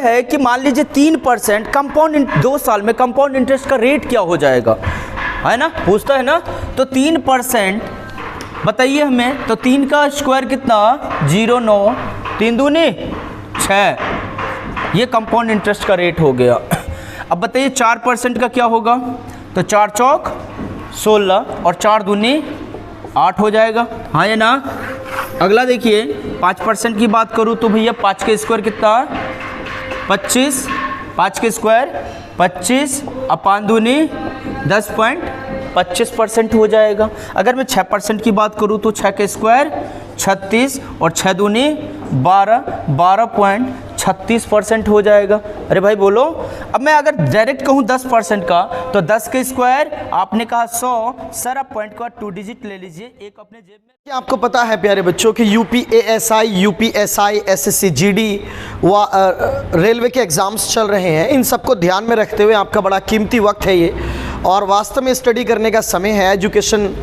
है कि मान लीजिए 3% कंपाउंड 2 साल में कंपाउंड इंटरेस्ट का रेट क्या हो जाएगा, है ना, पूछता है ना। तो 3% बताइए हमें, तो 3 का स्क्वायर कितना 0.9, 3 दूनी 6, ये कंपाउंड इंटरेस्ट का रेट हो गया। अब बताइए 4% का क्या होगा, तो 4 चौक 16 और 4 दूनी 8 हो जाएगा, हाँ या ना। अगला देखिए 5% की बात करूँ तो भैया 5 के स्क्वायर कितना 25, 5 के स्क्वायर 25 अपान दूनी 10.25% हो जाएगा। अगर मैं 6% की बात करूँ तो 6 के स्क्वायर 36 और 6 दूनी 12.36% हो जाएगा। अरे भाई बोलो। अब मैं अगर डायरेक्ट कहूँ 10% का, तो 10 के स्क्वायर आपने कहा 100, सर आप पॉइंट का 2 डिजिट ले लीजिए, एक अपने जेब में। क्या आपको पता है प्यारे बच्चों कि यूपीएएसआई, यूपीएसआई, एसएससी, जीडी व रेलवे के एग्ज़ाम्स चल रहे हैं। इन सबको ध्यान में रखते हुए आपका बड़ा कीमती वक्त है ये, और वास्तव में स्टडी करने का समय है। एजुकेशन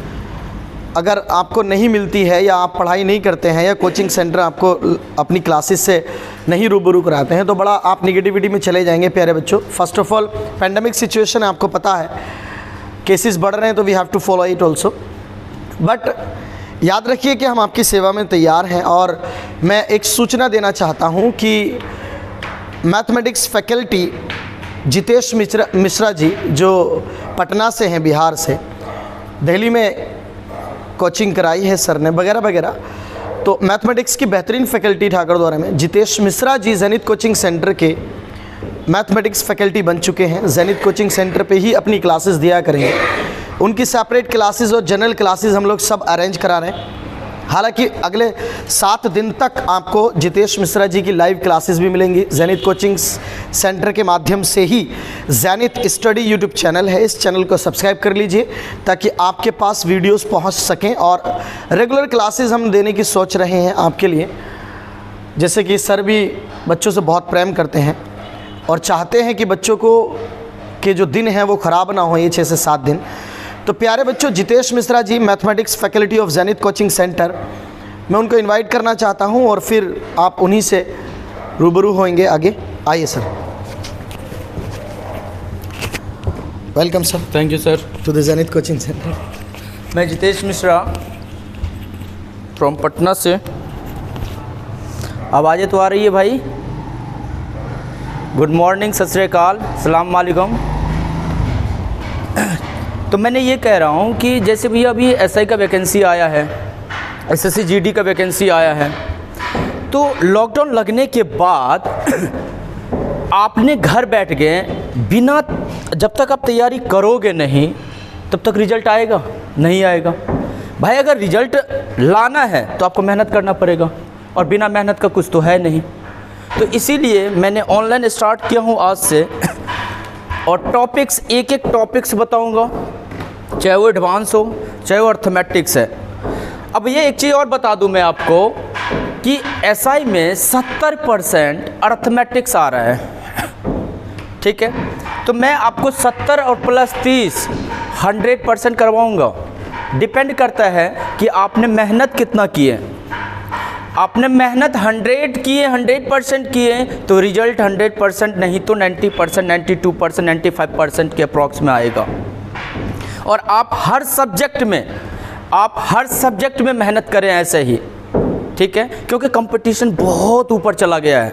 अगर आपको नहीं मिलती है या आप पढ़ाई नहीं करते हैं या कोचिंग सेंटर आपको अपनी क्लासेस से नहीं रूबरू कराते हैं, तो बड़ा आप निगेटिविटी में चले जाएंगे प्यारे बच्चों। First of all pandemic situation है, आपको पता है, केसेस बढ़ रहे हैं, तो we have to follow it also. But याद रखिए कि हम आपकी सेवा में तैयार हैं। और मैं एक सूचना देना चाहता हूं कि मैथमेटिक्स फैकल्टी जितेश मिश्रा जी, जो पटना से हैं, बिहार से, दिल्ली में कोचिंग कराई है सर ने वगैरह वगैरह, तो मैथमेटिक्स की बेहतरीन फैकल्टी ठाकुर द्वारा में जितेश मिश्रा जी जेनिथ कोचिंग सेंटर के मैथमेटिक्स फैकल्टी बन चुके हैं। जेनिथ कोचिंग सेंटर पे ही अपनी क्लासेस दिया करेंगे। उनकी सेपरेट क्लासेस और जनरल क्लासेस हम लोग सब अरेंज करा रहे हैं। हालांकि अगले 7 दिन तक आपको जितेश मिश्रा जी की लाइव क्लासेस भी मिलेंगी। जेनिथ कोचिंग सेंटर के माध्यम से ही जेनिथ स्टडी यूट्यूब चैनल है, इस चैनल को सब्सक्राइब कर लीजिए ताकि आपके पास वीडियोस पहुंच सकें। और रेगुलर क्लासेस हम देने की सोच रहे हैं आपके लिए। जैसे कि सर भी बच्चों से बहुत प्रेम करते हैं और चाहते हैं कि बच्चों को के जो दिन हैं वो ख़राब ना हो, ये 6 से 7 दिन। तो प्यारे बच्चों, Jitesh Mishra ji mathematics faculty of Zenith coaching centre, मैं उनको इनवाइट करना चाहता हूं और फिर आप उन्हीं से रूबरू होंगे आगे। आइए sir. Welcome sir. Thank you sir to the Zenith coaching centre. मैं जितेश मिश्रा फ्रॉम पटना से। आवाज़ें तो आ रही है भाई? गुड मॉर्निंग, सत श्री अकाल, सलाम वालेकुम। तो मैंने ये कह रहा हूँ कि जैसे भैया अभी एसआई का वैकेंसी आया है, एसएससी जीडी का वैकेंसी आया है, तो लॉकडाउन लगने के बाद आपने घर बैठ गए बिना, जब तक आप तैयारी करोगे नहीं तब तक रिजल्ट आएगा नहीं आएगा। भाई अगर रिजल्ट लाना है तो आपको मेहनत करना पड़ेगा, और बिना मेहनत का कुछ तो है नहीं। तो इसीलिए मैंने ऑनलाइन स्टार्ट किया हूँ आज से, और टॉपिक्स एक एक टॉपिक्स बताऊंगा, चाहे वो एडवांस हो चाहे वो अर्थमेटिक्स है। अब ये एक चीज़ और बता दूं मैं आपको कि एसआई में 70% अर्थमेटिक्स आ रहा है, ठीक है। तो मैं आपको 70 और प्लस 30 100% करवाऊंगा। डिपेंड करता है कि आपने मेहनत कितना की है। आपने मेहनत 100 किए, 100% किए तो रिजल्ट 100% नहीं तो 90%, 92%, 95% के अप्रॉक्स में आएगा। और आप हर सब्जेक्ट में मेहनत करें ऐसे ही, ठीक है, क्योंकि कंपटीशन बहुत ऊपर चला गया है।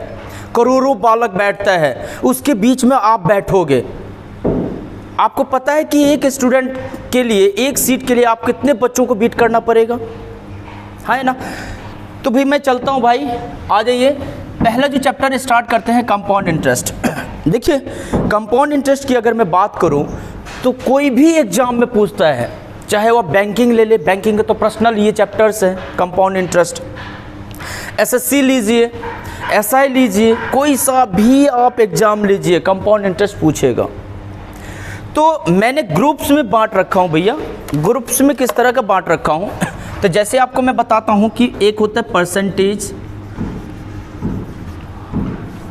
करोड़ों बालक बैठता है, उसके बीच में आप बैठोगे। आपको पता है कि एक स्टूडेंट के लिए, एक सीट के लिए आप कितने बच्चों को बीट करना पड़ेगा, है ना। तो भाई मैं चलता हूँ भाई, आ जाइए। पहला जो चैप्टर स्टार्ट करते हैं कंपाउंड इंटरेस्ट। देखिए कंपाउंड इंटरेस्ट की अगर मैं बात करूँ तो कोई भी एग्जाम में पूछता है, चाहे वो बैंकिंग ले ले, बैंकिंग का तो पर्सनल ये चैप्टर्स हैं कंपाउंड इंटरेस्ट। एसएससी लीजिए, एसआई लीजिए, कोई सा भी आप एग्जाम लीजिए, कंपाउंड इंटरेस्ट पूछेगा। तो मैंने ग्रुप्स में बांट रखा हूँ भैया। ग्रुप्स में किस तरह का बांट रखा हूँ, तो जैसे आपको मैं बताता हूँ कि एक होता है परसेंटेज,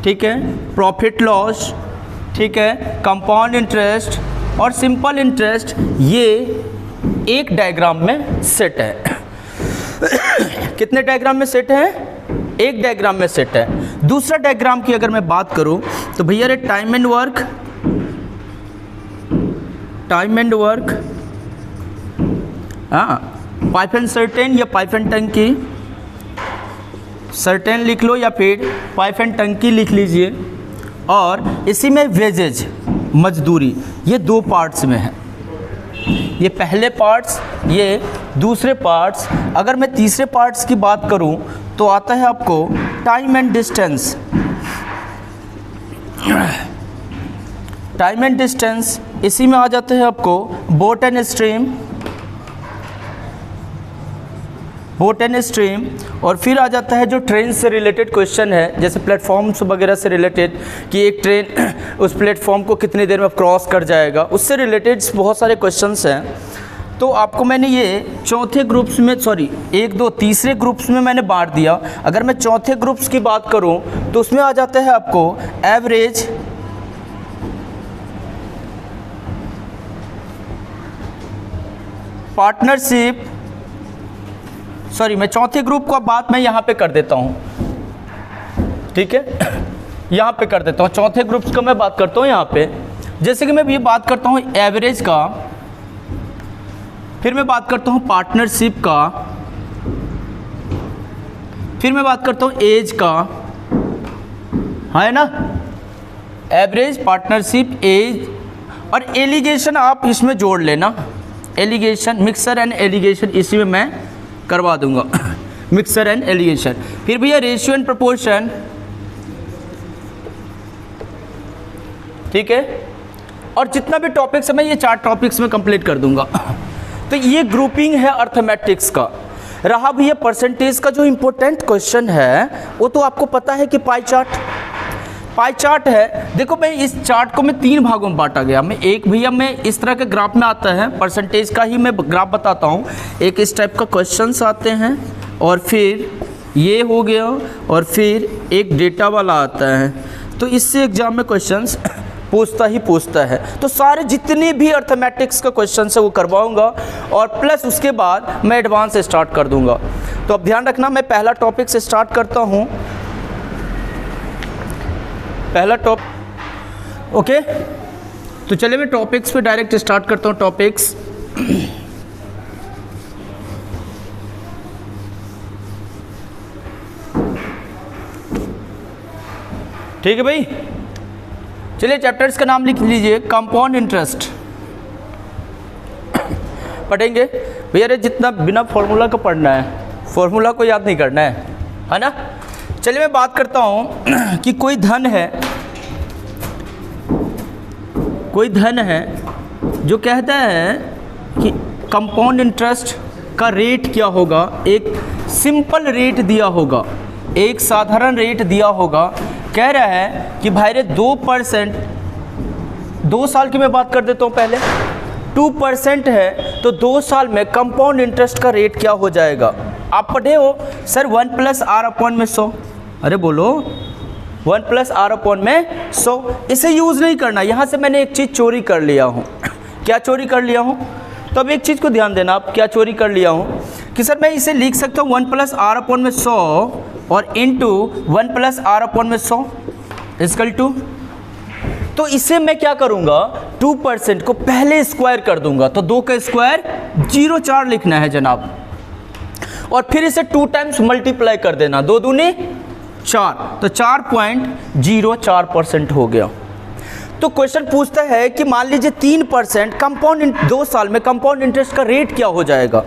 ठीक है, प्रॉफिट लॉस, ठीक है, कंपाउंड इंटरेस्ट और सिंपल इंटरेस्ट। ये एक डायग्राम में सेट है। कितने डायग्राम में सेट है? एक डायग्राम में सेट है। दूसरा डायग्राम की अगर मैं बात करूं तो भैया रे टाइम एंड वर्क, हाँ, पाइप एंड सर्टेन या पाइप एंड टंकी, सर्टेन लिख लो या फिर पाइप एंड टंकी लिख लीजिए, और इसी में वेजेज मजदूरी, ये दो पार्ट्स में है। ये पहले पार्ट्स, ये दूसरे पार्ट्स। अगर मैं तीसरे पार्ट्स की बात करूं तो आता है आपको time and distance. Time and distance, इसी में आ जाते हैं आपको बोट एंड स्ट्रीम, और फिर आ जाता है जो ट्रेन से रिलेटेड क्वेश्चन है, जैसे प्लेटफॉर्म्स वगैरह से रिलेटेड कि एक ट्रेन उस प्लेटफॉर्म को कितनी देर में क्रॉस कर जाएगा, उससे रिलेटेड बहुत सारे क्वेश्चंस हैं। तो आपको मैंने ये चौथे ग्रुप्स में, तीसरे ग्रुप्स में मैंने बांट दिया। अगर मैं चौथे ग्रुप्स की बात करूं तो उसमें आ जाता है आपको एवरेज, पार्टनरशिप, मैं चौथे ग्रुप को बात मैं यहाँ पे कर देता हूँ, ठीक है, यहाँ पे कर देता हूँ। चौथे ग्रुप्स का मैं बात करता हूँ यहाँ पे, जैसे कि मैं ये बात करता हूँ एवरेज का, फिर मैं बात करता हूँ पार्टनरशिप का, फिर मैं बात करता हूँ एज का, है ना, एवरेज, पार्टनरशिप, एज, और एलिगेशन आप इसमें जोड़ लेना। एलिगेशन, मिक्सर एंड एलिगेशन इसी में मैं करवा दूंगा। Mixer and allegation. फिर भैया रेशियो एंड प्रोपोर्शन, ठीक है, और जितना भी टॉपिक्स है मैं ये 4 टॉपिक्स में कंप्लीट कर दूंगा। तो ये ग्रुपिंग है अर्थमेटिक्स का। रहा भैया परसेंटेज का, जो इंपॉर्टेंट क्वेश्चन है वो तो आपको पता है कि पाई चार्ट है। देखो मैं इस चार्ट को मैं 3 भागों में बांटा गया। मैं इस तरह के ग्राफ में आता है, परसेंटेज का ही मैं ग्राफ बताता हूँ। एक इस टाइप का क्वेश्चंस आते हैं, और फिर ये हो गया, और फिर एक डेटा वाला आता है। तो इससे एग्जाम में क्वेश्चंस पूछता है। तो सारे जितने भी अर्थमेटिक्स का क्वेश्चन है वो करवाऊंगा, और प्लस उसके बाद मैं एडवांस स्टार्ट कर दूंगा। तो अब ध्यान रखना, मैं पहला टॉपिक से स्टार्ट करता हूँ। पहला टॉपिक, ओके, तो चलिए मैं टॉपिक्स पे डायरेक्ट स्टार्ट करता हूँ। टॉपिक्स, ठीक है भाई, चलिए चैप्टर्स का नाम लिख लीजिए। कंपाउंड इंटरेस्ट पढ़ेंगे भैया, अरे जितना बिना फॉर्मूला का पढ़ना है, फॉर्मूला को याद नहीं करना है ना। चलिए मैं बात करता हूँ कि कोई धन है जो कहता है कि कंपाउंड इंटरेस्ट का रेट क्या होगा। एक सिंपल रेट दिया होगा, एक साधारण रेट दिया होगा। कह रहा है कि भाई रे 2%, 2 साल की मैं बात कर देता हूँ पहले, 2% है तो 2 साल में कंपाउंड इंटरेस्ट का रेट क्या हो जाएगा। आप पढ़े हो सर 1 + r/100, अरे बोलो 1 + r/100। इसे यूज़ नहीं करना। यहाँ से मैंने एक चीज़ चोरी कर लिया हूँ। क्या चोरी कर लिया हूँ? तो अब एक चीज़ को ध्यान देना, आप क्या चोरी कर लिया हूँ कि सर मैं इसे लिख सकता हूँ 1 + r/100 और इंटू 1 + r/100 इक्वल टू, तो इसे मैं क्या करूँगा, 2% को पहले स्क्वायर कर दूंगा। तो 2 का स्क्वायर 0.4 लिखना है जनाब, और फिर इसे 2 टाइम्स मल्टीप्लाई कर देना, 2 दूनी 4, तो 4.04% हो गया। तो क्वेश्चन पूछता है कि मान लीजिए 3% कंपाउंड 2 साल में कंपाउंड इंटरेस्ट का रेट क्या हो जाएगा,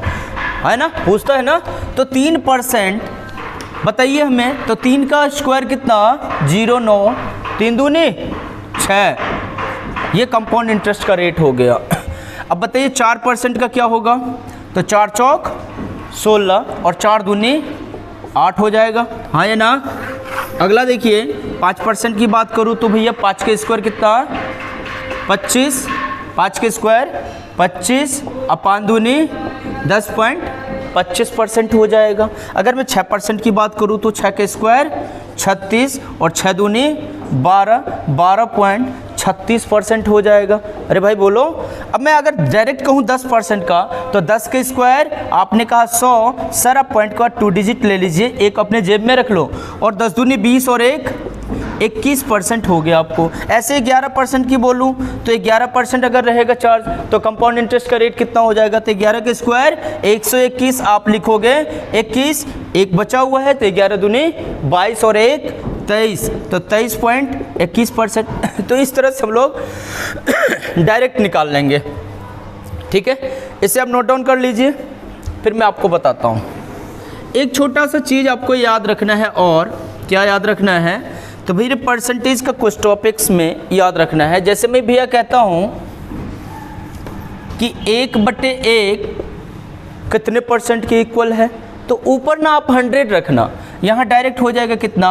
है ना, पूछता है ना। तो 3% बताइए हमें, तो 3 का स्क्वायर कितना, 0.9, 3 दूनी 6, ये कंपाउंड इंटरेस्ट का रेट हो गया। अब बताइए 4% का क्या होगा, तो 4 चौक 16 और 4 दूनी 8 हो जाएगा, हाँ या ना। अगला देखिए 5% की बात करूँ तो भैया 5 के स्क्वायर कितना, 25, 5 के स्क्वायर 25 और 5 दूनी 10.25% हो जाएगा। अगर मैं 6% की बात करूँ तो 6 के स्क्वायर 36 और 6 दूनी 12, 12.36 36% हो जाएगा। अरे भाई बोलो, अब मैं अगर डायरेक्ट कहूँ 10% का तो 10 के स्क्वायर, आपने कहा 100, सर आप पॉइंट का 2 डिजिट ले लीजिए, एक अपने जेब में रख लो, और 10 दूनी 20 और एक 21% हो गया आपको। ऐसे 11% की बोलूँ तो 11% अगर रहेगा चार्ज तो कंपाउंड इंटरेस्ट का रेट कितना हो जाएगा, तो 11 के स्क्वायर 121 आप लिखोगे, 21 एक बचा हुआ है तो 11 दूनी 22 और एक 23, तो 23.21%। तो इस तरह से हम लोग डायरेक्ट निकाल लेंगे। ठीक है, इसे आप नोट डाउन कर लीजिए, फिर मैं आपको बताता हूँ। एक छोटा सा चीज़ आपको याद रखना है, और क्या याद रखना है, तो भैया परसेंटेज का कुछ टॉपिक्स में याद रखना है। जैसे मैं भैया कहता हूँ कि 1/1 कितने परसेंट के इक्वल है, तो ऊपर ना आप 100 रखना, यहाँ डायरेक्ट हो जाएगा कितना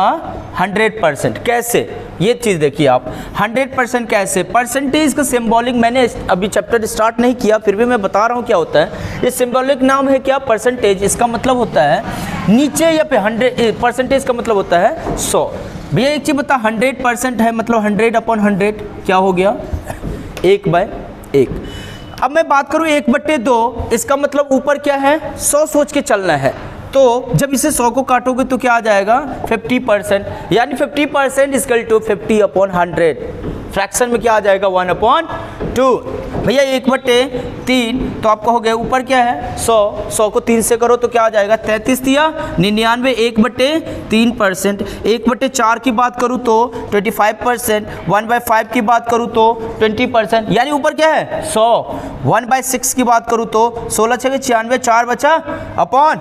100%। कैसे, ये चीज़ देखिए आप 100% कैसे। परसेंटेज का सिंबॉलिक मैंने अभी चैप्टर स्टार्ट नहीं किया, फिर भी मैं बता रहा हूँ क्या होता है। ये सिंबॉलिक नाम है क्या, परसेंटेज। इसका मतलब होता है नीचे या पे 100, परसेंटेज का मतलब होता है 100। भैया एक चीज़ बता, 100% है मतलब 100/100 क्या हो गया, 1/1। अब मैं बात करूँ 1/2, इसका मतलब ऊपर क्या है 100 सोच के चलना है। तो जब इसे 100 को काटोगे तो क्या आ जाएगा 50%, यानी 50% इक्वल टू 50/100। फ्रैक्शन में क्या आ जाएगा 1/2। भैया 1/3, तो आपका हो गया ऊपर क्या है 100 को 3 से करो तो क्या आ जाएगा 33 दिया 99, 1/3%। 1/4 की बात करूँ तो 25%, 1/5 की बात करूँ तो 20%, यानी ऊपर क्या है 100। 1/6 की बात करूँ तो 16 6 96, 4 बचा अपॉन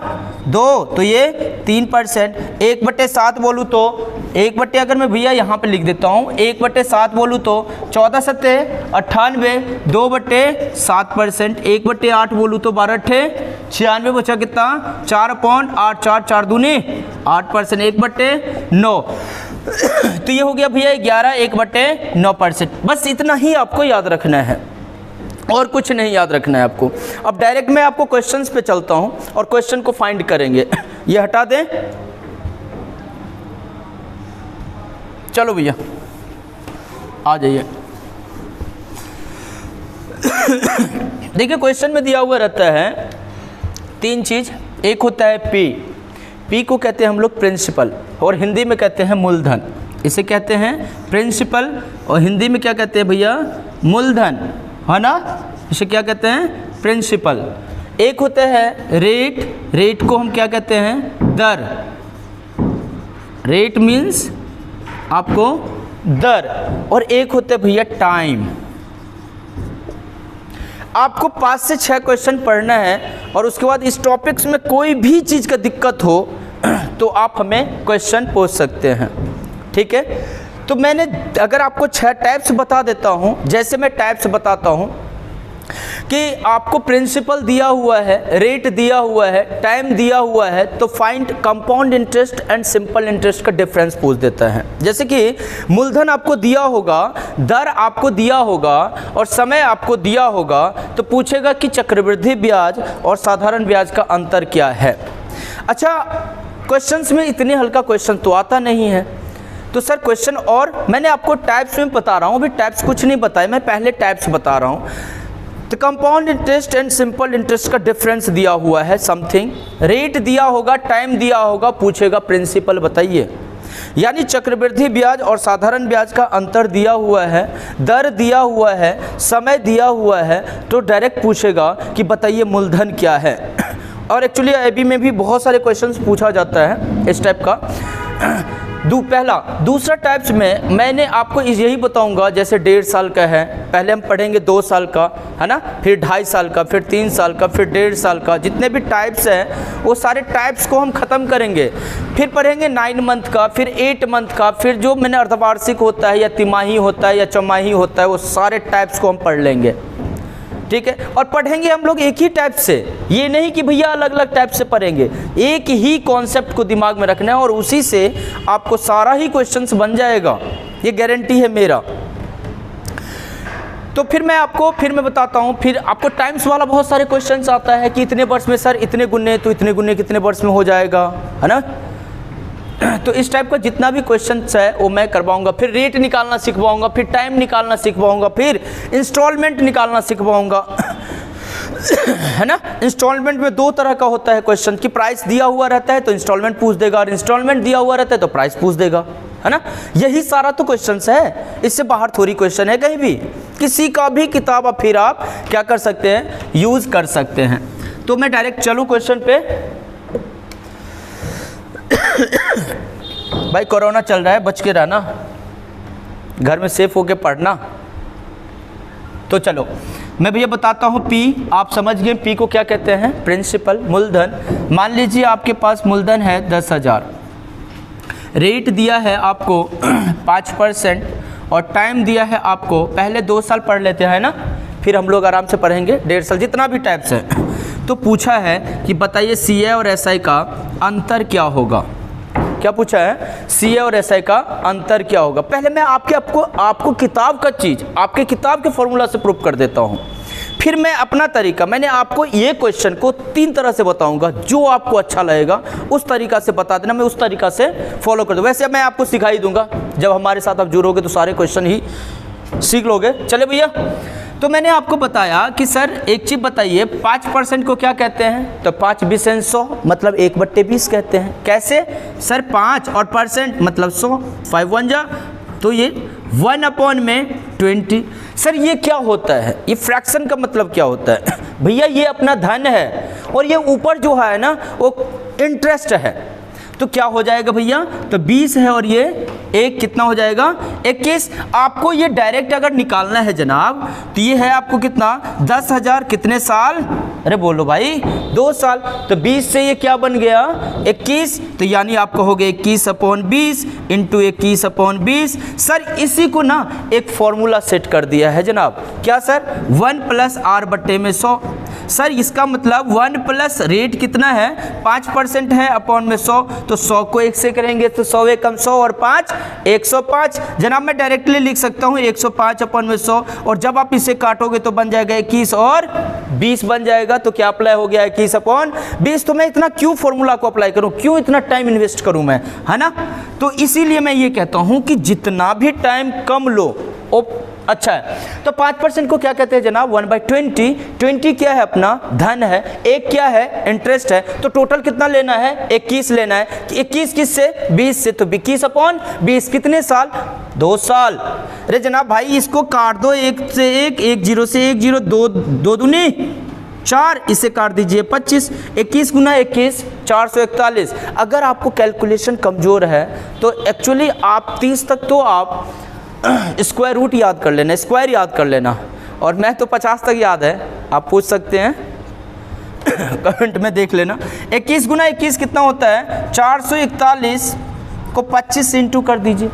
2, तो ये 3%। 1/7 बोलूँ तो 1/ अगर मैं भैया यहाँ पे लिख देता हूँ, 1/7 बोलूँ तो 14 7 98, 2/7%। 1/8 बोलूँ तो 12 96, बचा कितना 4/8, 4 दूनी 8%। 1/9, तो ये हो गया भैया 11, 1/9%। बस इतना ही आपको याद रखना है, और कुछ नहीं याद रखना है आपको। अब डायरेक्ट मैं आपको क्वेश्चंस पे चलता हूँ और क्वेश्चन को फाइंड करेंगे। ये हटा दें, चलो भैया आ जाइए। देखिए क्वेश्चन में दिया हुआ रहता है 3 चीज़। एक होता है पी को कहते हैं हम लोग प्रिंसिपल, और हिंदी में कहते हैं मूलधन। इसे कहते हैं प्रिंसिपल और हिंदी में क्या कहते हैं भैया मूलधन, है ना। इसे क्या कहते हैं प्रिंसिपल। एक होता है रेट को हम क्या कहते हैं दर। रेट मीन्स आपको दर। और एक होता है भैया टाइम। आपको 5 से 6 क्वेश्चन पढ़ना है, और उसके बाद इस टॉपिक्स में कोई भी चीज़ का दिक्कत हो तो आप हमें क्वेश्चन पूछ सकते हैं। ठीक है, तो मैंने अगर आपको 6 टाइप्स बता देता हूँ। जैसे मैं टाइप्स बताता हूँ कि आपको प्रिंसिपल दिया हुआ है, रेट दिया हुआ है, टाइम दिया हुआ है, तो find compound interest and simple interest का डिफरेंस पूछ देता है। जैसे कि मूलधन आपको दिया होगा, दर आपको दिया होगा और समय आपको दिया होगा, तो पूछेगा कि चक्रवृद्धि ब्याज और साधारण ब्याज का अंतर क्या है। अच्छा, क्वेश्चंस में इतने हल्का क्वेश्चन तो आता नहीं है, तो सर क्वेश्चन, और मैंने आपको टाइप्स में बता रहा हूँ, अभी टाइप्स कुछ नहीं बताए, मैं पहले टाइप्स बता रहा हूँ। तो compound interest and simple interest का डिफरेंस दिया हुआ है समथिंग, रेट दिया होगा, टाइम दिया होगा, पूछेगा प्रिंसिपल बताइए। यानी चक्रवृद्धि ब्याज और साधारण ब्याज का अंतर दिया हुआ है, दर दिया हुआ है, समय दिया हुआ है, तो डायरेक्ट पूछेगा कि बताइए मूलधन क्या है। और एक्चुअली IB में भी बहुत सारे क्वेश्चंस पूछा जाता है इस टाइप का। पहला। दूसरा टाइप्स में मैंने आपको यही बताऊंगा, जैसे 1.5 साल का है, पहले हम पढ़ेंगे 2 साल का, है ना, फिर 2.5 साल का, फिर 3 साल का, फिर 1.5 साल का। जितने भी टाइप्स हैं वो सारे टाइप्स को हम ख़त्म करेंगे। फिर पढ़ेंगे 9 मंथ का, फिर 8 मंथ का, फिर जो मैंने अर्धवार्षिक होता है या तिमाही होता है या चौमाही होता है, वो सारे टाइप्स को हम पढ़ लेंगे। ठीक है, और पढ़ेंगे हम लोग एक ही टाइप से, ये नहीं कि भैया अलग अलग टाइप से पढ़ेंगे। एक ही कॉन्सेप्ट को दिमाग में रखना है और उसी से आपको सारा ही क्वेश्चंस बन जाएगा, ये गारंटी है मेरा। तो फिर मैं बताता हूँ। फिर आपको टाइम्स वाला बहुत सारे क्वेश्चंस आता है कि इतने वर्ष में सर इतने गुने, तो इतने गुने कितने वर्ष में हो जाएगा, है ना। तो इस टाइप का जितना भी क्वेश्चन है वो मैं करवाऊंगा, फिर रेट निकालना सिखवाऊंगा, फिर टाइम निकालना सिखवाऊंगा, फिर इंस्टॉलमेंट निकालना सिखवाऊंगा, है ना। इंस्टॉलमेंट में दो तरह का होता है क्वेश्चन कि प्राइस दिया हुआ रहता है तो इंस्टॉलमेंट पूछ देगा, और इंस्टॉलमेंट दिया हुआ रहता है तो प्राइस पूछ देगा, है ना। यही सारा तो क्वेश्चंस है, इससे बाहर थोड़ी क्वेश्चन है कहीं भी। किसी का भी किताब अब फिर आप क्या कर सकते हैं, यूज़ कर सकते हैं। तो मैं डायरेक्ट चलूँ क्वेश्चन पे। भाई कोरोना चल रहा है, बच के रहना, घर में सेफ होके पढ़ना। तो चलो मैं भैया बताता हूँ पी, आप समझ गए पी को क्या कहते हैं, प्रिंसिपल, मूलधन। मान लीजिए आपके पास मूलधन है 10,000, रेट दिया है आपको 5% और टाइम दिया है आपको, पहले 2 साल पढ़ लेते हैं ना, फिर हम लोग आराम से पढ़ेंगे 1.5 साल, जितना भी टाइप्स है। तो पूछा है कि बताइए CA और SI का अंतर क्या होगा। क्या पूछा है, CA और SI का अंतर क्या होगा। पहले मैं आपको किताब का चीज़, आपके किताब के फॉर्मूला से प्रूव कर देता हूँ, फिर मैं अपना तरीका, मैंने आपको ये क्वेश्चन को 3 तरह से बताऊंगा, जो आपको अच्छा लगेगा उस तरीका से बता देना, मैं उस तरीका से फॉलो कर दूँ। वैसे मैं आपको सिखा ही दूंगा, जब हमारे साथ आप जुड़ोगे तो सारे क्वेश्चन ही सीख लोगे। चले भैया, तो मैंने आपको बताया कि सर एक चीज़ बताइए, 5% को क्या कहते हैं, तो 5 20 100 मतलब 1/20 कहते हैं। कैसे सर, 5 और परसेंट मतलब 100, 5 1 जा, तो ये 1/20। सर ये क्या होता है, ये फ्रैक्शन का मतलब क्या होता है भैया, ये अपना धन है और ये ऊपर जो है ना वो इंटरेस्ट है। तो क्या हो जाएगा भैया, तो 20 है और ये 1 कितना हो जाएगा, 21। आपको ये डायरेक्ट अगर निकालना है जनाब, तो ये है आपको कितना, 10,000 कितने साल, अरे बोलो भाई 2 साल। तो 20 से ये क्या बन गया, 21, तो यानी आपको हो गया 21/20 इंटू 21/20। सर इसी को ना एक फॉर्मूला सेट कर दिया है जनाब, क्या सर, 1 + R/100। सर इसका मतलब 1 प्लस रेट कितना है, 5% है अपॉन में 100, तो 100 को 1 से करेंगे तो 100 एकम 100 और 5 105। जनाब मैं डायरेक्टली लिख सकता हूँ 105 अपॉन में 100, और जब आप इसे काटोगे तो बन जाएगा 21 और 20 बन जाएगा। तो क्या अप्लाई हो गया, 21/20। तो मैं इतना क्यों फॉर्मूला को अप्लाई करूँ, क्यों इतना टाइम इन्वेस्ट करूँ मैं, है ना। तो इसीलिए मैं ये कहता हूँ कि जितना भी टाइम कम लो वो अच्छा है। तो 5% को क्या कहते हैं जनाब, 1/20। 20 क्या है, अपना धन है, 1 क्या है, इंटरेस्ट है। तो टोटल कितना लेना है, 21 लेना है। 21 किससे, 20 से, तो 21/20 कितने साल, 2 साल। अरे जनाब भाई इसको काट दो, 1 से 1, 1 0 से 1 0, 2 दूनी 4, इसे काट दीजिए 25, 21 × 21 441। अगर आपको कैलकुलेशन कमज़ोर है तो एक्चुअली आप 30 तक तो आप स्क्वायर रूट याद कर लेना, स्क्वायर याद कर लेना, और मैं तो 50 तक याद है, आप पूछ सकते हैं कमेंट में देख लेना। 21 × 21 कितना होता है, 441 को 25 से इंटू कर दीजिए।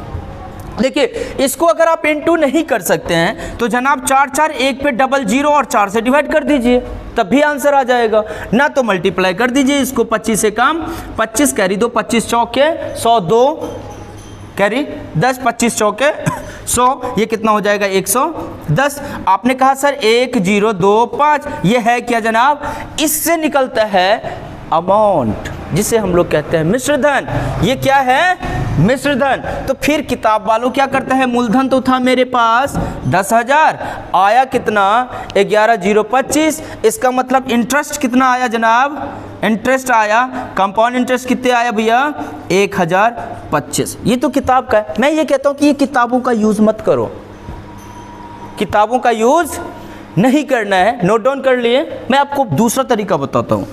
देखिए इसको अगर आप इंटू नहीं कर सकते हैं तो जनाब 4 4 1 पे 00 और 4 से डिवाइड कर दीजिए, तब भी आंसर आ जाएगा। ना तो मल्टीप्लाई कर दीजिए इसको 25 से काम, 25 कैरी 2, 25 चौके 100, 2 कैरी 10, 25 चौके 100, ये कितना हो जाएगा 110। आपने कहा सर 1025, ये है क्या जनाब, इससे निकलता है अमाउंट, जिसे हम लोग कहते हैं मिश्र धन। ये क्या है, मिश्र धन। तो फिर किताब वालों क्या करते हैं, मूलधन तो था मेरे पास 10,000, आया कितना 11,025। इसका मतलब इंटरेस्ट कितना आया जनाब, इंटरेस्ट आया, कंपाउंड इंटरेस्ट कितने आया भैया, 1,025। ये तो किताब का है। मैं ये कहता हूँ कि ये किताबों का यूज़ मत करो, किताबों का यूज़ नहीं करना है, नोट डाउन कर लिए। मैं आपको दूसरा तरीका बताता हूँ।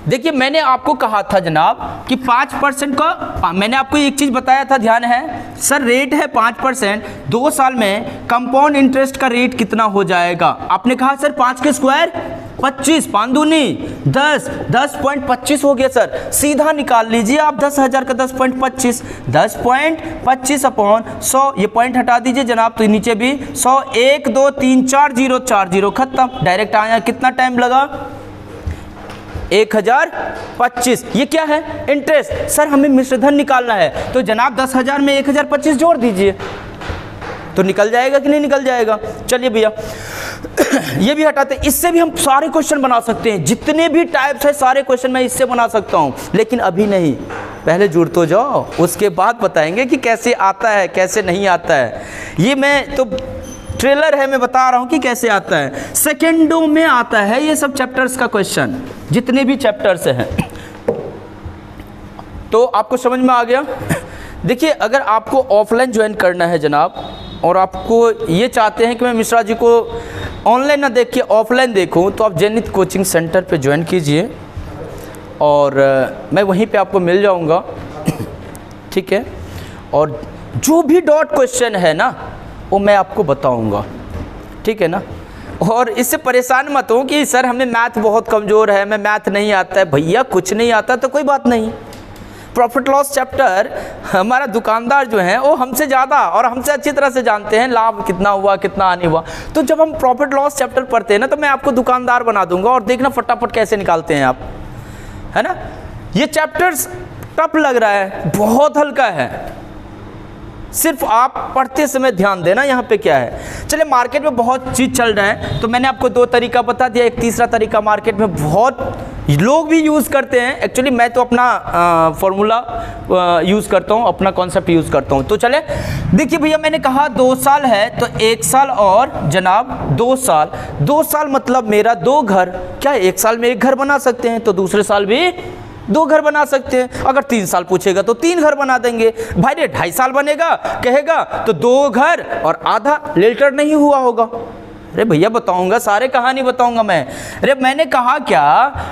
देखिए मैंने आपको कहा था जनाब कि 5% का, मैंने आपको एक चीज़ बताया था, ध्यान है सर, रेट है 5%, 2 साल में कंपाउंड इंटरेस्ट का रेट कितना हो जाएगा। आपने कहा सर 5 के स्क्वायर 25, 5 दूनी 10, 10.25 हो गया सर। सीधा निकाल लीजिए आप 10,000 का 10.25, 10.25 अपॉन 100, ये पॉइंट हटा दीजिए जनाब, तो नीचे भी 100, 1 2 3 4 0 4 0 खत्म, डायरेक्ट आया। कितना टाइम लगा, 1,025। ये क्या है, इंटरेस्ट। सर हमें मिश्रधन निकालना है, तो जनाब 10,000 में 1,025 जोड़ दीजिए, तो निकल जाएगा कि नहीं निकल जाएगा। चलिए भैया ये भी हटाते हैं। इससे भी हम सारे क्वेश्चन बना सकते हैं, जितने भी टाइप्स है सारे क्वेश्चन मैं इससे बना सकता हूँ, लेकिन अभी नहीं, पहले जुड़ तो जाओ, उसके बाद बताएंगे कि कैसे आता है कैसे नहीं आता है। ये मैं तो ट्रेलर है, मैं बता रहा हूँ कि कैसे आता है। सेकेंडों में आता है ये सब चैप्टर्स का क्वेश्चन, जितने भी चैप्टर्स हैं। तो आपको समझ में आ गया। देखिए, अगर आपको ऑफलाइन ज्वाइन करना है जनाब, और आपको ये चाहते हैं कि मैं मिश्रा जी को ऑनलाइन ना देख के ऑफलाइन देखूं, तो आप जेनिथ कोचिंग सेंटर पे ज्वाइन कीजिए और मैं वहीं पे आपको मिल जाऊंगा, ठीक है। और जो भी डॉट क्वेश्चन है ना वो मैं आपको बताऊंगा, ठीक है ना। और इससे परेशान मत हो कि सर हमें मैथ बहुत कमज़ोर है, मैं मैथ नहीं आता है। भैया कुछ नहीं आता तो कोई बात नहीं। प्रॉफिट लॉस चैप्टर हमारा दुकानदार जो है वो हमसे ज़्यादा और हमसे अच्छी तरह से जानते हैं लाभ कितना हुआ कितना नहीं हुआ। तो जब हम प्रॉफिट लॉस चैप्टर पढ़ते हैं ना, तो मैं आपको दुकानदार बना दूंगा और देखना फटाफट कैसे निकालते हैं आप, है ना। ये चैप्टर्स टफ लग रहा है, बहुत हल्का है, सिर्फ आप पढ़ते समय ध्यान देना यहाँ पे क्या है। चलिए, मार्केट में बहुत चीज़ चल रहा है, तो मैंने आपको 2 तरीका बता दिया। एक तीसरा तरीका मार्केट में बहुत लोग भी यूज़ करते हैं। एक्चुअली मैं तो अपना फॉर्मूला यूज़ करता हूँ, अपना कॉन्सेप्ट यूज़ करता हूँ। तो चले देखिए भैया, मैंने कहा 2 साल है तो 1 साल और जनाब 2 साल। 2 साल मतलब मेरा 2 घर। क्या 1 साल में 1 घर बना सकते हैं, तो दूसरे साल भी 2 घर बना सकते हैं। अगर 3 साल पूछेगा तो 3 घर बना देंगे। भाई रे 2.5 साल बनेगा कहेगा तो 2 घर और आधा लीटर नहीं हुआ होगा। अरे भैया बताऊंगा, सारे कहानी बताऊंगा मैं। अरे मैंने कहा क्या,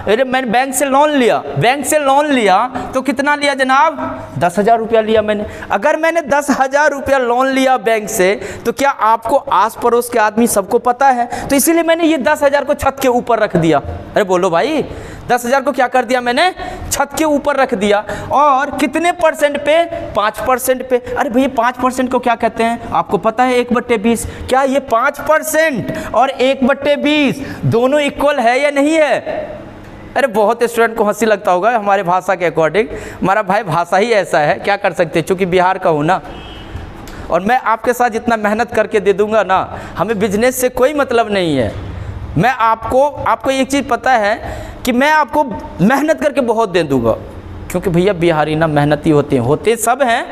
अरे मैंने बैंक से लोन लिया, बैंक से लोन लिया तो कितना लिया जनाब, 10,000 रुपया लिया मैंने। अगर मैंने 10,000 रुपया लोन लिया बैंक से, तो क्या आपको आस पड़ोस के आदमी सबको पता है? तो इसीलिए मैंने ये 10,000 को छत के ऊपर रख दिया। अरे बोलो भाई, 10,000 को क्या कर दिया मैंने, छत के ऊपर रख दिया। और कितने परसेंट पे, 5% पे। अरे भैया 5% को क्या कहते हैं आपको पता है, 1/20। क्या ये 5% और 1/20 दोनों इक्वल है या नहीं है? अरे बहुत स्टूडेंट को हंसी लगता होगा हमारे भाषा के अकॉर्डिंग। हमारा भाई भाषा ही ऐसा है, क्या कर सकते हैं, चूँकि बिहार का हूँ ना। और मैं आपके साथ जितना मेहनत करके दे दूँगा ना, हमें बिजनेस से कोई मतलब नहीं है। मैं आपको एक चीज़ पता है कि मैं आपको मेहनत करके बहुत दे दूँगा, क्योंकि भैया बिहारी ना मेहनती होते सब हैं,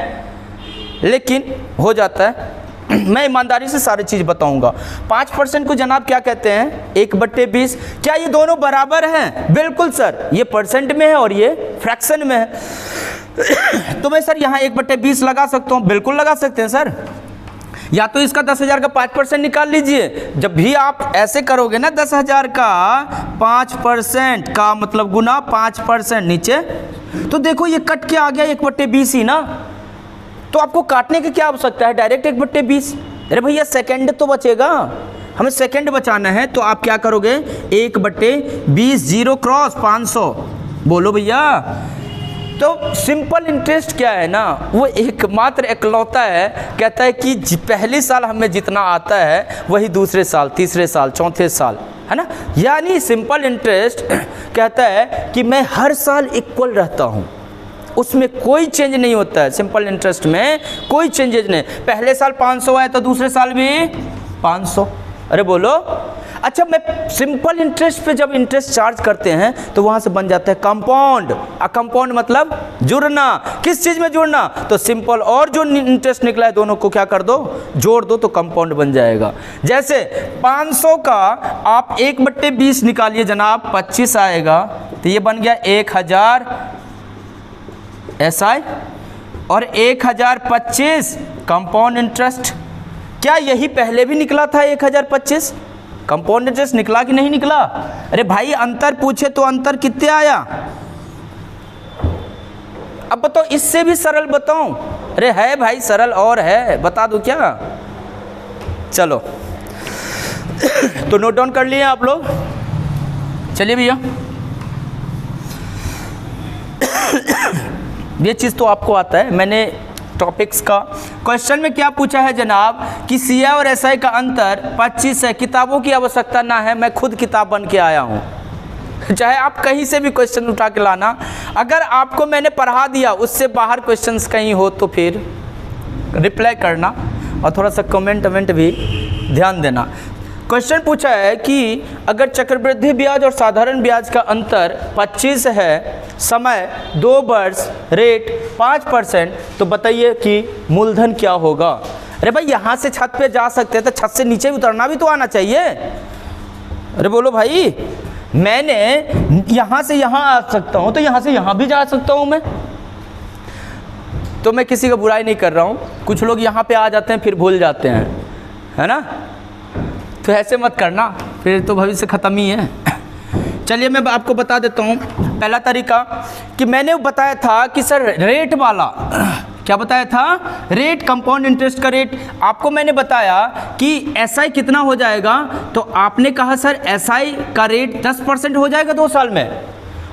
लेकिन हो जाता है। मैं ईमानदारी से सारी चीज़ बताऊंगा। 5% को जनाब क्या कहते हैं, 1/20। क्या ये दोनों बराबर हैं? बिल्कुल सर, ये परसेंट में है और ये फ्रैक्शन में है। तो मैं सर यहाँ 1/20 लगा सकता हूँ, बिल्कुल लगा सकते हैं सर। या तो इसका 10,000 का 5% निकाल लीजिए। जब भी आप ऐसे करोगे ना, 10,000 का 5% का मतलब गुना 5% नीचे, तो देखो ये कट के आ गया 1/20 ही ना। तो आपको काटने की क्या आवश्यकता है, डायरेक्ट 1/20। अरे भैया सेकंड तो बचेगा, हमें सेकंड बचाना है। तो आप क्या करोगे, 1/20, 0 क्रॉस 500। बोलो भैया। तो सिंपल इंटरेस्ट क्या है ना, वो एकमात्र एकलौता है, कहता है कि पहले साल हमें जितना आता है वही दूसरे साल, तीसरे साल, चौथे साल, है ना। यानी सिंपल इंटरेस्ट कहता है कि मैं हर साल इक्वल रहता हूँ, उसमें कोई चेंज नहीं होता है। सिंपल इंटरेस्ट में कोई चेंजेज नहीं। पहले साल 500 आए तो दूसरे साल भी 500। अरे बोलो। अच्छा, मैं सिंपल इंटरेस्ट पे जब इंटरेस्ट चार्ज करते हैं तो वहाँ से बन जाता है कंपाउंड। कंपाउंड मतलब जुड़ना। किस चीज़ में जुड़ना, तो सिंपल और जो इंटरेस्ट निकला है दोनों को क्या कर दो, जोड़ दो, तो कंपाउंड बन जाएगा। जैसे 500 का आप 1/20 निकालिए जनाब, 25 आएगा, तो ये बन गया 1000 SI और 1025 कंपाउंड इंटरेस्ट। क्या यही पहले भी निकला था 1025? कंपाउंड इंटरेस्ट निकला कि नहीं निकला? अरे भाई अंतर पूछे तो अंतर कितने आया? अब बताओ, इससे भी सरल बताऊं? अरे है भाई सरल, और है, बता दूं क्या? चलो तो नोट डाउन कर लिए आप लोग। चलिए भैया, ये चीज़ तो आपको आता है। मैंने टॉपिक्स का क्वेश्चन में क्या पूछा है जनाब कि CI और SI का अंतर 25 है, किताबों की आवश्यकता ना है, मैं खुद किताब बन के आया हूँ। चाहे आप कहीं से भी क्वेश्चन उठा के लाना, अगर आपको मैंने पढ़ा दिया उससे बाहर क्वेश्चंस कहीं हो तो फिर रिप्लाई करना और थोड़ा सा कमेंट भी ध्यान देना। क्वेश्चन पूछा है कि अगर चक्रवृद्धि ब्याज और साधारण ब्याज का अंतर 25 है, समय 2 वर्ष, रेट 5%, तो बताइए कि मूलधन क्या होगा। अरे भाई यहाँ से छत पे जा सकते हैं तो छत से नीचे उतरना भी तो आना चाहिए। अरे बोलो भाई, मैंने यहाँ से यहाँ आ सकता हूँ तो यहाँ से यहाँ भी जा सकता हूँ मैं। तो मैं किसी का बुराई नहीं कर रहा हूँ, कुछ लोग यहाँ पे आ जाते हैं फिर भूल जाते हैं, है ना। तो ऐसे मत करना, फिर तो भविष्य ख़त्म ही है। चलिए मैं आपको बता देता हूँ पहला तरीका कि मैंने बताया था कि सर रेट वाला, क्या बताया था, रेट, कंपाउंड इंटरेस्ट का रेट। आपको मैंने बताया कि एसआई कितना हो जाएगा, तो आपने कहा सर एसआई का रेट 10% हो जाएगा 2 साल में,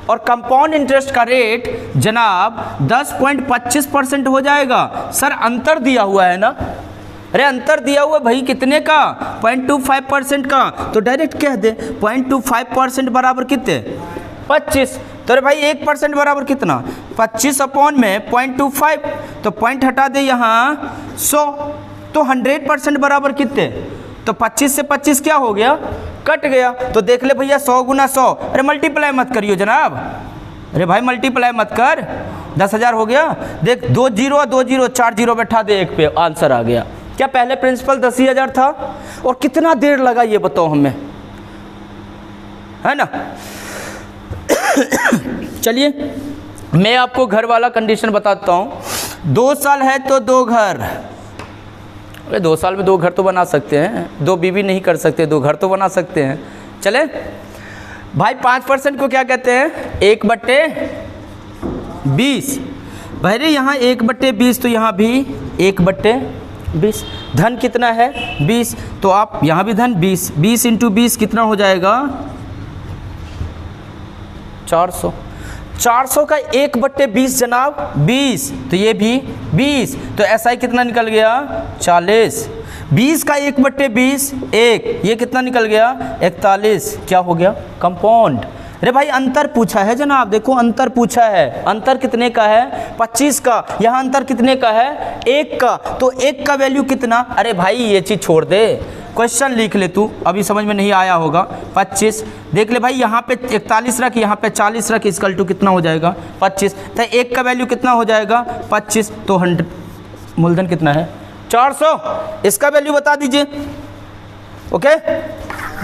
और कंपाउंड इंटरेस्ट का रेट जनाब 10.25% हो जाएगा। सर अंतर दिया हुआ है ना, अरे अंतर दिया हुआ भाई कितने का, 0.25% का, तो डायरेक्ट कह दे 0.25% बराबर कितने, 25। तो अरे भाई 1% बराबर कितना, 25 अपॉन में 0.25, तो पॉइंट हटा दे यहाँ 100, तो 100% बराबर कितने, तो 25 से 25 क्या हो गया, कट गया। तो देख ले भैया 100 गुना 100, अरे मल्टीप्लाई मत करियो जनाब, अरे भाई मल्टीप्लाई मत कर, 10,000 हो गया। देख 2 जीरो 2 जीरो 4 जीरो बैठा दे एक पे, आंसर आ गया। क्या पहले प्रिंसिपल 10,000 था, और कितना देर लगा ये बताओ हमें, है ना। चलिए मैं आपको घर वाला कंडीशन बताता हूँ। 2 साल है तो 2 घर, अरे 2 साल में 2 घर तो बना सकते हैं, 2 बीवी नहीं कर सकते, 2 घर तो बना सकते हैं। चले भाई 5% को क्या कहते हैं, 1/20। भाई यहाँ 1/20, तो यहाँ भी 1/20। धन कितना है 20, तो आप यहाँ भी धन 20, 20 × 20 कितना हो जाएगा 400। 400 का 1/20 जनाब 20, तो ये भी 20, तो एसआई कितना निकल गया 40। 20 का 1/20 1, ये कितना निकल गया 41, क्या हो गया कंपाउंड। अरे भाई अंतर पूछा है जनाब, देखो अंतर पूछा है, अंतर कितने का है 25 का, यहाँ अंतर कितने का है 1 का, तो 1 का वैल्यू कितना। अरे भाई ये चीज़ छोड़ दे, क्वेश्चन लिख ले तू, अभी समझ में नहीं आया होगा। 25 देख ले भाई, यहाँ पे 41 रख, यहाँ पे 40 रख, इक्वल टू कितना हो जाएगा 25, तो 1 का वैल्यू कितना हो जाएगा 25, तो 100, मूलधन कितना है 400, इसका वैल्यू बता दीजिए। ओके,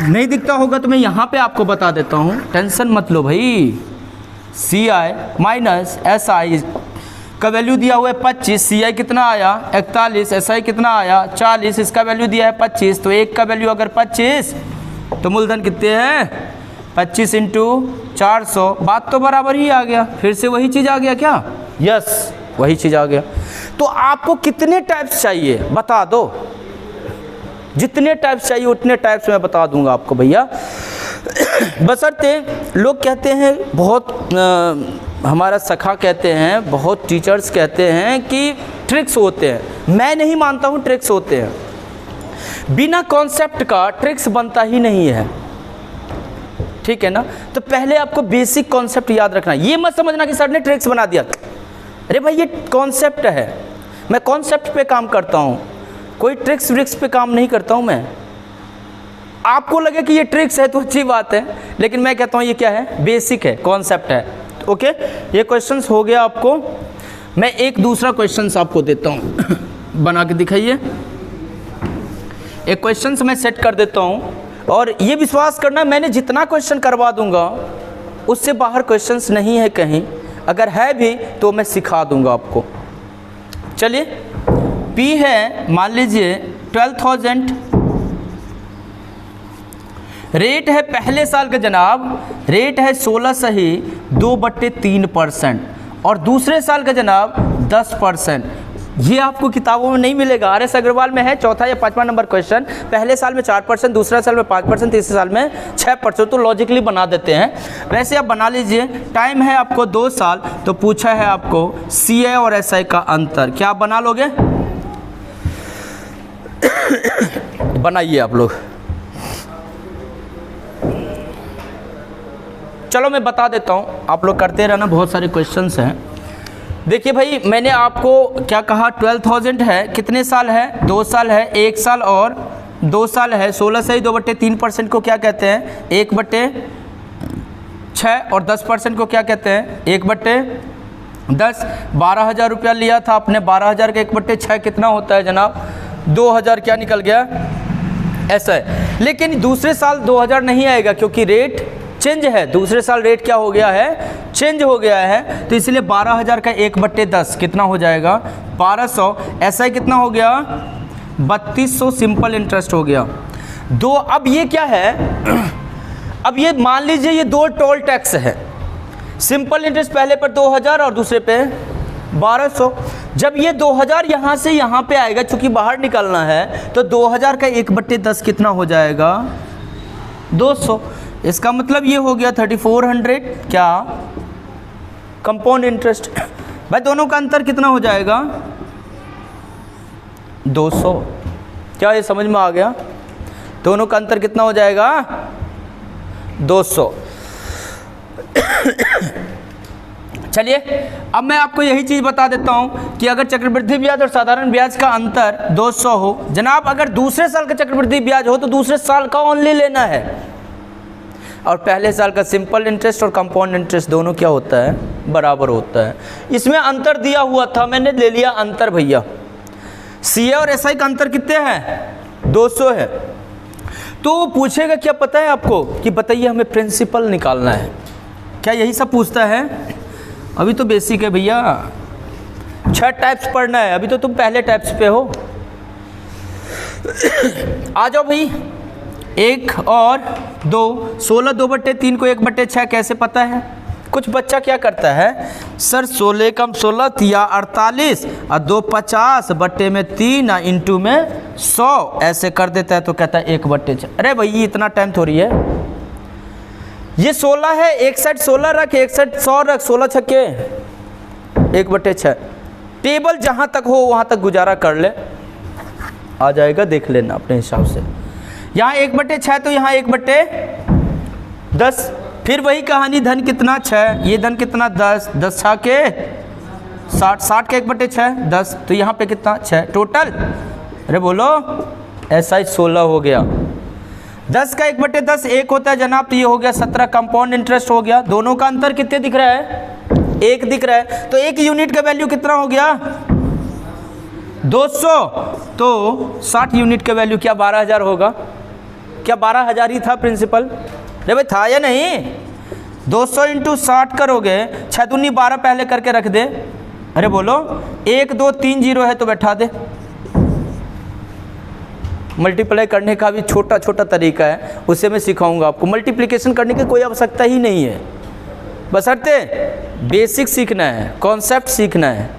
नहीं दिखता होगा तो मैं यहाँ पे आपको बता देता हूँ, टेंशन मत लो भाई। CI माइनस SI का वैल्यू दिया हुआ है 25, CI कितना आया 41, SI कितना आया 40, इसका वैल्यू दिया है 25, तो 1 का वैल्यू अगर 25, तो मूलधन कितने हैं 25 × 400, बात तो बराबर ही आ गया, फिर से वही चीज़ आ गया क्या, यस वही चीज़ आ गया। तो आपको कितने टाइप्स चाहिए बता दो, जितने टाइप्स चाहिए उतने टाइप्स मैं बता दूंगा आपको भैया। बशर्ते लोग कहते हैं बहुत, हमारा सखा कहते हैं, बहुत टीचर्स कहते हैं कि ट्रिक्स होते हैं, मैं नहीं मानता हूँ ट्रिक्स होते हैं। बिना कॉन्सेप्ट का ट्रिक्स बनता ही नहीं है, ठीक है ना। तो पहले आपको बेसिक कॉन्सेप्ट याद रखना, ये मत समझना कि सर ने ट्रिक्स बना दिया। अरे भाई ये कॉन्सेप्ट है, मैं कॉन्सेप्ट पे काम करता हूँ, कोई ट्रिक्स व्रिक्स पे काम नहीं करता हूँ मैं। आपको लगे कि ये ट्रिक्स है तो अच्छी बात है, लेकिन मैं कहता हूँ ये क्या है, बेसिक है, कॉन्सेप्ट है। ओके, ये क्वेश्चंस हो गया आपको। मैं एक दूसरा क्वेश्चंस आपको देता हूँ, बना के दिखाइए। एक क्वेश्चंस मैं सेट कर देता हूँ, और ये विश्वास करना मैंने जितना क्वेश्चन करवा दूंगा उससे बाहर क्वेश्चंस नहीं है कहीं, अगर है भी तो मैं सिखा दूंगा आपको। चलिए P है, मान लीजिए 12,000, रेट है पहले साल का जनाब, रेट है 16 सही 2/3%, और दूसरे साल का जनाब 10%। ये आपको किताबों में नहीं मिलेगा, RS अग्रवाल में है, 4था या 5वां नंबर क्वेश्चन। पहले साल में 4%, दूसरे साल में 5%, तीसरे साल में 6%, तो लॉजिकली बना देते हैं। वैसे आप बना लीजिए, टाइम है आपको 2 साल, तो पूछा है आपको CI और SI का अंतर, क्या आप बना लोगे? बनाइए आप लोग। चलो मैं बता देता हूँ, आप लोग करते रहना, बहुत सारे क्वेश्चंस हैं। देखिए भाई मैंने आपको क्या कहा, 12,000 है, कितने साल है 2 साल है, 1 साल और 2 साल है, 16 से ही 2/3% को क्या कहते हैं 1/6 और 10% को क्या कहते हैं 1/10। 12,000 रुपया लिया था आपने, 12,000 का 1/6 कितना होता है जनाब 2,000, क्या निकल गया ऐसा है। लेकिन दूसरे साल 2,000 नहीं आएगा क्योंकि रेट चेंज है, दूसरे साल रेट क्या हो गया है चेंज हो गया है, तो इसलिए 12,000 का 1/10 कितना हो जाएगा 1200। ऐसा कितना हो गया 3200 सिंपल इंटरेस्ट हो गया। दो, अब ये क्या है, अब ये मान लीजिए ये 2 टोल टैक्स है, सिंपल इंटरेस्ट पहले पर 2,000 और दूसरे पे 1200। जब ये 2,000 यहाँ से यहाँ पे आएगा, चूंकि बाहर निकलना है, तो 2,000 का 1/10 कितना हो जाएगा 200। इसका मतलब ये हो गया 3400 क्या कंपाउंड इंटरेस्ट। भाई दोनों का अंतर कितना हो जाएगा 200। क्या ये समझ में आ गया, दोनों का अंतर कितना हो जाएगा 200। चलिए अब मैं आपको यही चीज़ बता देता हूँ कि अगर चक्रवृद्धि ब्याज और साधारण ब्याज का अंतर 200 हो, जनाब अगर दूसरे साल का चक्रवृद्धि ब्याज हो तो दूसरे साल का ओनली लेना है, और पहले साल का सिंपल इंटरेस्ट और कंपाउंड इंटरेस्ट दोनों क्या होता है बराबर होता है। इसमें अंतर दिया हुआ था, मैंने ले लिया अंतर भैया। सीए और एसआई का अंतर कितने हैं 200 है। तो पूछेगा क्या पता है आपको कि बताइए हमें प्रिंसिपल निकालना है, क्या यही सब पूछता है। अभी तो बेसिक है भैया, 6 टाइप्स पढ़ना है, अभी तो तुम पहले टाइप्स पे हो। आ जाओ भाई, 1 और 2, 16 2/3 को 1/6 कैसे पता है। कुछ बच्चा क्या करता है, सर 16 कम 16 या 48 और 2 50/3 इंटू में 100 ऐसे कर देता है, तो कहता है 1/6। अरे भाई इतना टाइम थोड़ी है, ये 16 है, एक साइड 16 रख, एक साइड 100 रख, 16 छक्के 1/6। टेबल जहाँ तक हो वहाँ तक गुजारा कर ले, आ जाएगा, देख लेना अपने हिसाब से। यहाँ 1/6 तो यहाँ 1/10। फिर वही कहानी, धन कितना 6, ये धन कितना 10, 10 6 के 60, 60 के 1/6 10, तो यहाँ पे कितना 6 टोटल। अरे बोलो ऐसा ही 16 हो गया। 10 का 1/10 1 होता है जनाब, तो ये हो गया 17 कंपाउंड इंटरेस्ट हो गया। दोनों का अंतर कितने दिख रहा है 1 दिख रहा है, तो 1 यूनिट का वैल्यू कितना हो गया 200, तो 60 यूनिट का वैल्यू क्या 12,000 होगा, क्या 12,000 ही था प्रिंसिपल। अरे भाई था या नहीं, 200 इंटू 60 करोगे, 6 दूनी 12 पहले करके रख दे। अरे बोलो 1 2 3 0 है तो बैठा दे। मल्टीप्लाई करने का भी छोटा छोटा तरीका है, उससे मैं सिखाऊंगा आपको। मल्टीप्लिकेशन करने की कोई आवश्यकता ही नहीं है, बशर्ते बेसिक सीखना है, कॉन्सेप्ट सीखना है।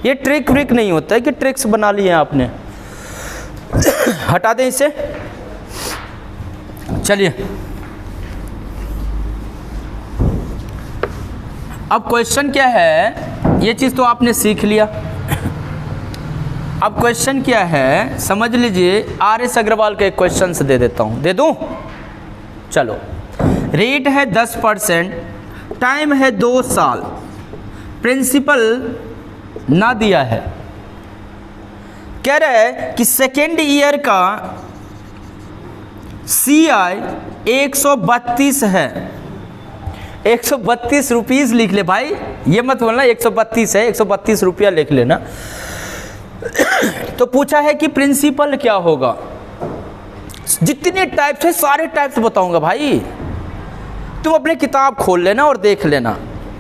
ये ट्रिक व्रिक नहीं होता है कि ट्रिक्स बना लिए आपने। हटा दें इसे। चलिए अब क्वेश्चन क्या है, ये चीज़ तो आपने सीख लिया। अब क्वेश्चन क्या है समझ लीजिए। RS अग्रवाल का एक क्वेश्चन से दे देता हूँ, दे दूँ। चलो, रेट है 10%, टाइम है 2 साल, प्रिंसिपल ना दिया है। कह रहा है कि सेकेंड ईयर का CI 132 है। 132 रुपीज़ लिख ले भाई, ये मत बोलना 132 है, 132 रुपया लिख लेना। तो पूछा है कि प्रिंसिपल क्या होगा। जितने टाइप्स है सारे टाइप्स बताऊंगा भाई, तुम अपने किताब खोल लेना और देख लेना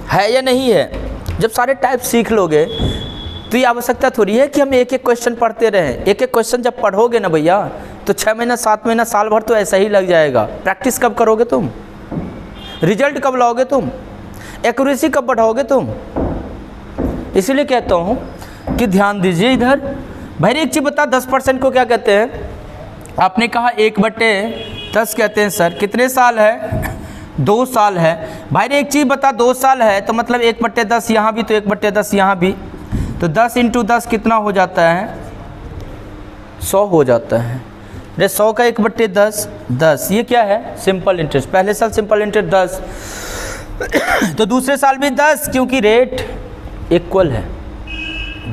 है या नहीं है। जब सारे टाइप सीख लोगे तो ये आवश्यकता थोड़ी है कि हम एक एक क्वेश्चन पढ़ते रहें। एक एक क्वेश्चन जब पढ़ोगे ना भैया, तो 6 महीना 7 महीना साल भर तो ऐसा ही लग जाएगा। प्रैक्टिस कब करोगे तुम, रिजल्ट कब लाओगे तुम, एक्यूरेसी कब बढ़ाओगे तुम। इसीलिए कहता हूँ कि ध्यान दीजिए इधर। भाई एक चीज़ बता, 10% को क्या कहते हैं। आपने कहा 1/10 कहते हैं सर, कितने साल है 2 साल है। भाई एक चीज़ बता, 2 साल है तो मतलब 1/10 यहाँ भी, तो 1/10 यहाँ भी, तो 10 इंटू 10 कितना हो जाता है 100 हो जाता है। अरे 100 का 1/10 10, ये क्या है सिंपल इंटरेस्ट। पहले साल सिंपल इंटरेस्ट 10, तो दूसरे साल भी 10, क्योंकि रेट इक्वल है।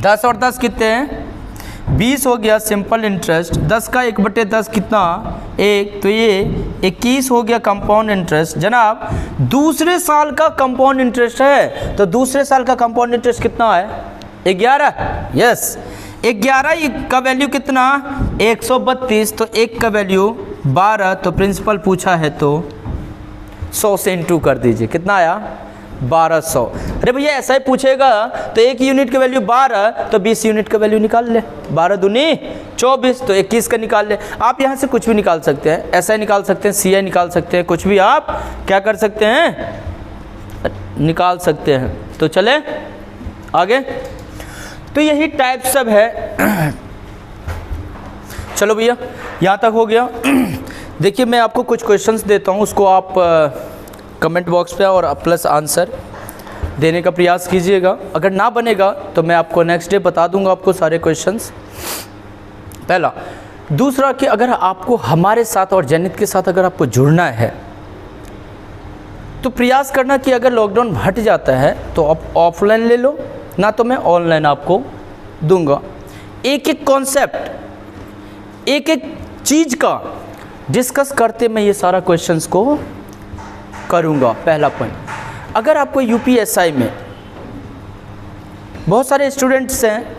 10 और 10 कितने हैं 20 हो गया सिंपल इंटरेस्ट, 10 का 1/10 कितना 1, तो ये 21 हो गया कंपाउंड इंटरेस्ट। जनाब दूसरे साल का कंपाउंड इंटरेस्ट है, तो दूसरे साल का कंपाउंड इंटरेस्ट कितना है 11। यस, 11 का वैल्यू कितना 132, तो 1 का वैल्यू 12, तो प्रिंसिपल पूछा है तो 100 से इंटू कर दीजिए, कितना आया 1200। अरे भैया ऐसा ही पूछेगा तो 1 यूनिट का वैल्यू 12, तो 20 यूनिट का वैल्यू निकाल ले, 12 दूनी 24, तो 21 का निकाल ले। आप यहाँ से कुछ भी निकाल सकते हैं, ऐसा निकाल सकते हैं, CI निकाल सकते हैं, कुछ भी आप क्या कर सकते हैं निकाल सकते हैं। तो चले आगे, तो यही टाइप सब है। चलो भैया यहाँ तक हो गया। देखिए मैं आपको कुछ क्वेश्चंस देता हूँ, उसको आप कमेंट बॉक्स पे और प्लस आंसर देने का प्रयास कीजिएगा। अगर ना बनेगा तो मैं आपको नेक्स्ट डे बता दूंगा आपको सारे क्वेश्चंस। पहला। दूसरा कि अगर आपको हमारे साथ और जेनिथ के साथ अगर आपको जुड़ना है तो प्रयास करना कि अगर लॉकडाउन हट जाता है तो आप ऑफलाइन ले लो, ना तो मैं ऑनलाइन आपको दूंगा। एक एक कॉन्सेप्ट, एक एक चीज़ का डिस्कस करते मैं ये सारा क्वेश्चंस को करूंगा। पहला पॉइंट, अगर आपको यूपीएसआई में बहुत सारे स्टूडेंट्स हैं,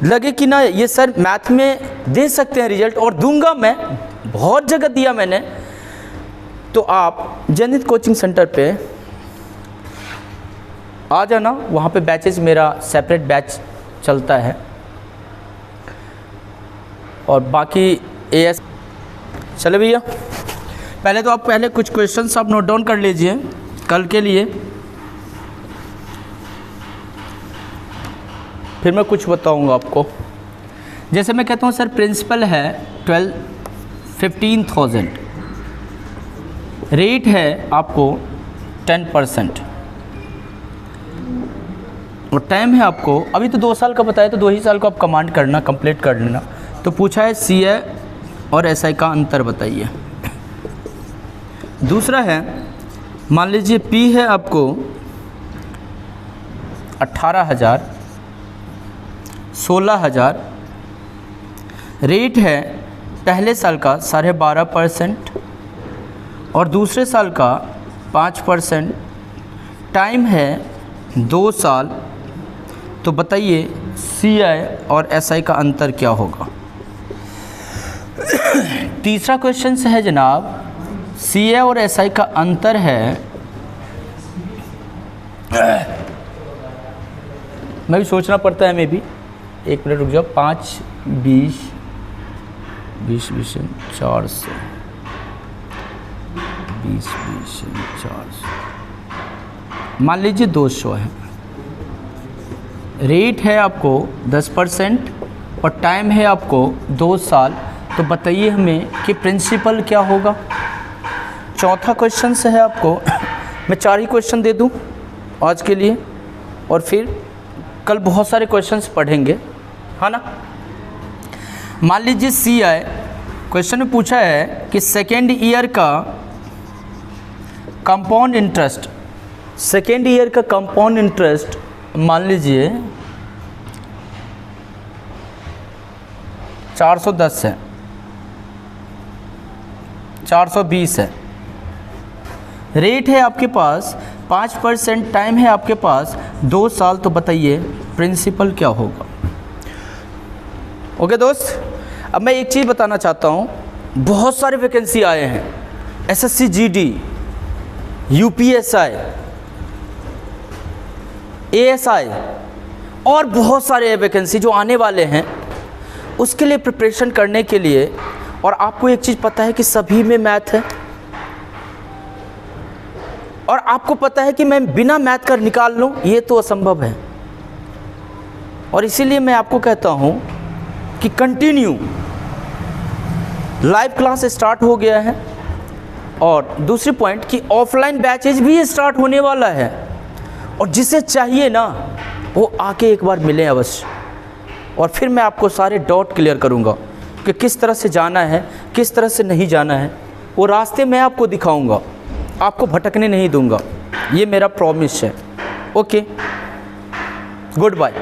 लगे कि ना ये सर मैथ में दे सकते हैं रिजल्ट, और दूंगा मैं, बहुत जगह दिया मैंने, तो आप जेनिथ कोचिंग सेंटर पे आ जाना। वहाँ पे बैचेस, मेरा सेपरेट बैच चलता है, और बाकी एएस। चले भैया, पहले तो आप पहले कुछ क्वेश्चंस आप नोट डाउन कर लीजिए कल के लिए, फिर मैं कुछ बताऊंगा आपको। जैसे मैं कहता हूँ सर प्रिंसिपल है 15,000, रेट है आपको 10%, और टाइम है आपको, अभी तो 2 साल का बताया तो 2 ही साल को आप कमांड करना, कंप्लीट कर लेना। तो पूछा है CI और SI का अंतर बताइए। दूसरा है, मान लीजिए P है आपको 18,000, 16,000, रेट है पहले साल का 12.5% और दूसरे साल का 5%, टाइम है 2 साल। तो बताइए CI और SI का अंतर क्या होगा। तीसरा क्वेश्चन है जनाब, CI और SI का अंतर है, मैं भी सोचना पड़ता है, मैं भी 1 मिनट रुक जाओ, 5, 20, 20, 400, 20, 400, मान लीजिए 200 है, रेट है आपको 10% और टाइम है आपको 2 साल। तो बताइए हमें कि प्रिंसिपल क्या होगा। चौथा क्वेश्चन है आपको, मैं 4 ही क्वेश्चन दे दूं आज के लिए, और फिर कल बहुत सारे क्वेश्चंस पढ़ेंगे, है ना। मान लीजिए CI क्वेश्चन में पूछा है कि सेकेंड ईयर का कंपाउंड इंटरेस्ट, सेकेंड ईयर का कंपाउंड इंटरेस्ट मान लीजिए 410 है, 420 है, रेट है आपके पास 5%, टाइम है आपके पास 2 साल। तो बताइए प्रिंसिपल क्या होगा। ओके दोस्त, अब मैं एक चीज़ बताना चाहता हूँ, बहुत सारे वैकेंसी आए हैं, SSC GD, UPSI, ASI और बहुत सारे वैकेंसी जो आने वाले हैं, उसके लिए प्रिपरेशन करने के लिए। और आपको एक चीज़ पता है कि सभी में मैथ है, और आपको पता है कि मैं बिना मैथ का निकाल लूँ ये तो असंभव है। और इसीलिए मैं आपको कहता हूँ कि कंटिन्यू, लाइव क्लास स्टार्ट हो गया है, और दूसरी पॉइंट कि ऑफलाइन बैचेज भी स्टार्ट होने वाला है, और जिसे चाहिए ना वो आके एक बार मिले अवश्य, और फिर मैं आपको सारे डाउट क्लियर करूँगा कि किस तरह से जाना है, किस तरह से नहीं जाना है। वो रास्ते मैं आपको दिखाऊंगा, आपको भटकने नहीं दूंगा, ये मेरा प्रॉमिस है। Okay, good bye.